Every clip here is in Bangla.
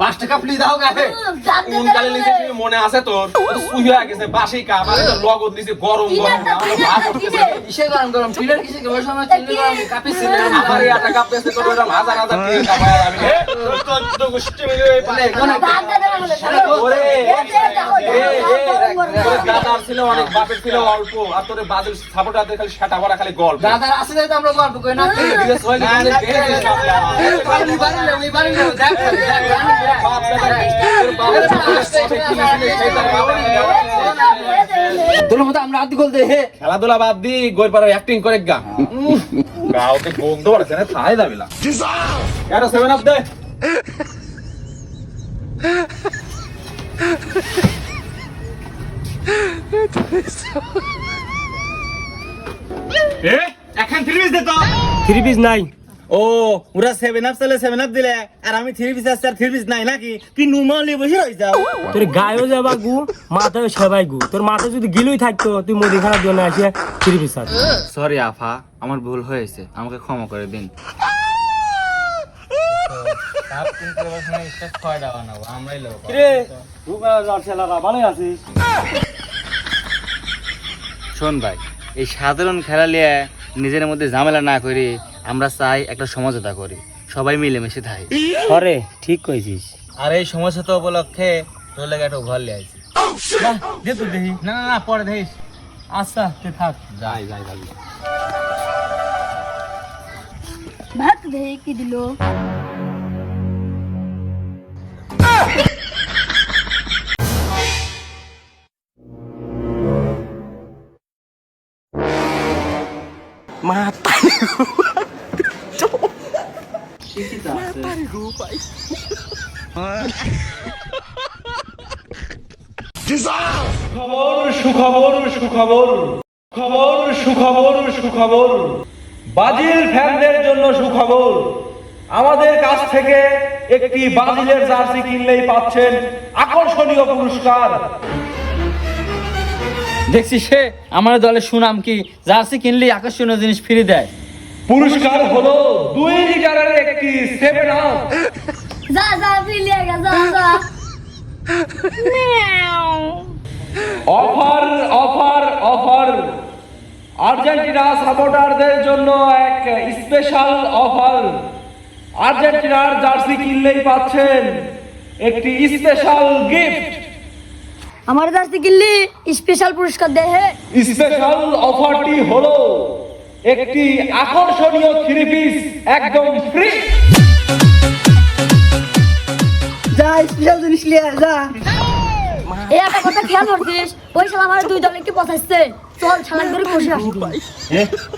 5 টাকা ফ্রি দাও গায়ে কোন কালে লিখে তুমি মনে আছে তোর তুই হয়ে গেছে বাসি কা মানে লগত দিছে গরম গরম আমার ভাত উঠতেছে কিসে গরম গরম ফিলার কিসে ওই সময় চিনি গরম কাপি ছিল আমার এই টাকা পেছে তোর ওরকম হাজার হাজার টাকা পায় আমি তো গোষ্ঠী মিলে পালে ওরে দাদার ছিল অনেক বাপের ছিল অল্প আর তোরে বাদল সাপোর্টার খালি সেটা ভরা খালি গল্প দাদার আসলে তো আমরা গল্প কই না খেলাধুলা বাদ দি গোল পারো অ্যাক্টিং করে গা গাওতে বন্ধ আছে না থাই যাবে না এটা 7 আপ দে এখন 3 পিস দে তো 3 পিস নাই ও ওরা 7 আপ চলে 7 আপ দিলে আর আমি 3 পিস আছে আর 3 পিস নাই নাকি কি নুমালি বসে রই যাও তোর গায়ও যাবা গু মাথায় সেবাই গু তোর মাথা যদি গিলুই থাকতো তুই মুদিখানার জন্য আসিয়া 3 পিস আছে সরি আফা আমার ভুল হয়েছে আমাকে ক্ষমা করে দিন কাপ কিনতে বসে একটা খয়ডা বানাবো আমরাই লোক রে রুবা ছেলেরা ভালো আছিস শোন ভাই এই সাধারণ খেলা নিয়ে নিজের মধ্যে ঝামেলা না করি আমরা চাই একটা সমঝোতা করি সবাই মিলেমিশে থাকি আরে ঠিক কইছিস আর এই সমঝোতা উপলক্ষে তোর লাগে একটা ঘর লিয়ে আইছি দে তো দেখি না না না পরে দেখিস আচ্ছা তুই থাক যাই যাই যাই ভাত দে কি দিলো সুখবর ব্রাজিল ফ্যানদের জন্য সুখবর আমাদের কাছ থেকে একটি ব্রাজিলের জার্সি কিনলেই পাচ্ছেন আকর্ষণীয় পুরস্কার দেখছি সে আমার দলের সুনাম কি জার্সি কিনলে আকর্ষণীয় জিনিস ফ্রি দেয় পুরস্কার হলো 2 লিটারের একটি 7 আপ যা যা ফিলিয়া গা যা যা অফার অফার অফার আর্জেন্টিনা সাপোর্টারদের জন্য এক স্পেশাল অফার আর্জেন্টিনার জার্সি কিনলেই পাচ্ছেন একটি স্পেশাল গিফট আমার জার্সি কিনলি স্পেশাল পুরস্কার দে হে স্পেশাল অফারটি হলো একটি আকর্ষণীয় 3 পিস একদম ফ্রি যা স্পেশাল জিনিস লিয়ে যা এই একটা কথা খেয়াল করছিস ওই শালা আমার 2 দলে কি পছাইছে চল ছালান করে বসে আসি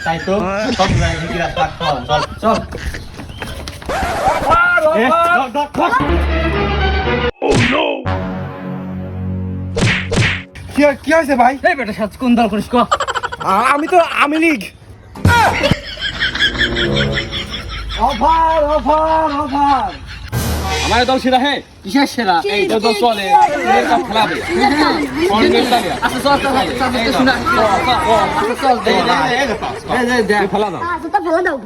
তাই তো সব যাই কি রাস্তা চল চল কি হয়েছে ভাই এই বেটা সাজ কোন দল করিস কো আমি তো আমি লীগ অফার অফার অফার আমার দল সেরা হ্যাঁ কিসের সেরা এই দল চলে এর কাপ খেলাবে কোন গেমটা নিয়ে আচ্ছা চল চল চল শুনা আচ্ছা চল দে দে খেলা দাও জুতা ফেলে দাও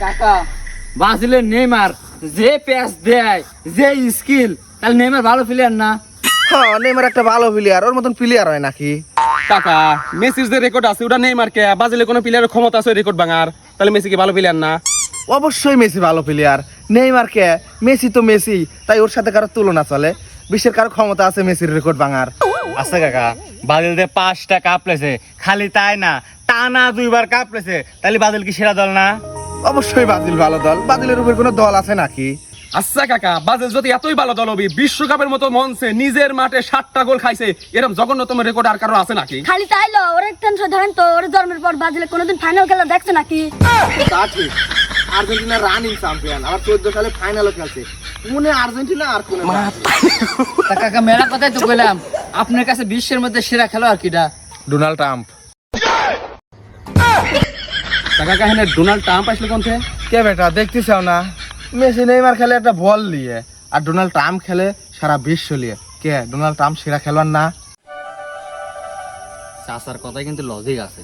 কাকা ব্রাজিলের নেইমার যে প্যাস দেয় যে স্কিল তাহলে নেইমার ভালো প্লেয়ার না হ্যাঁ নেইমার একটা ভালো প্লেয়ার ওর মতন প্লেয়ার হয় নাকি কাকা মেসির যে রেকর্ড আছে ওটা নেইমার কে বাজিলে কোনো প্লেয়ারের ক্ষমতা আছে রেকর্ড ভাঙার তাহলে মেসি কি ভালো প্লেয়ার না অবশ্যই মেসি ভালো প্লেয়ার নেইমার কে মেসি তো মেসি তাই ওর সাথে কারো তুলনা চলে বিশ্বের কারো ক্ষমতা আছে মেসির রেকর্ড ভাঙার আচ্ছা কাকা ব্রাজিল যে 5টা কাপ লেছে খালি তাই না টানা 2বার কাপ লেছে তাহলে ব্রাজিল কি সেরা দল না অবশ্যই ব্রাজিল ভালো দল ব্রাজিলের উপর কোনো দল আছে নাকি আচ্ছা কাকা ব্রাজিল যদি এতই ভালো দল হবে বিশ্বকাপের মতো মঞ্চে নিজের মাঠে 7টা গোল খাইছে এরকম জঘন্যতম রেকর্ড আর কারো আছে নাকি খালি তাই লো ওরে টেনশন ধরেন তো ওরে জন্মের পর ব্রাজিলে কোনোদিন ফাইনাল খেলা দেখছে নাকি তা ঠিক আর্জেন্টিনা রানিং চ্যাম্পিয়ন আর 14 সালে ফাইনালও খেলছে মনে আর্জেন্টিনা আর কোন কাকা মেলা কথাই তো কইলাম আপনার কাছে বিশ্বের মধ্যে সেরা খেলোয়াড় কিটা ডোনাল্ড ট্রাম্প কাকা কাহিনী ডোনাল্ড ট্রাম্প আসলে কোন থেকে কে বেটা দেখতেছাও না মেসি নেইমার খেলে একটা বল নিয়ে আর ডোনাল্ড ট্রাম্প খেলে সারা বিশ্ব নিয়ে কে ডোনাল্ড ট্রাম্প সেরা খেলোয়াড় না চাচার কথাই কিন্তু লজিক আছে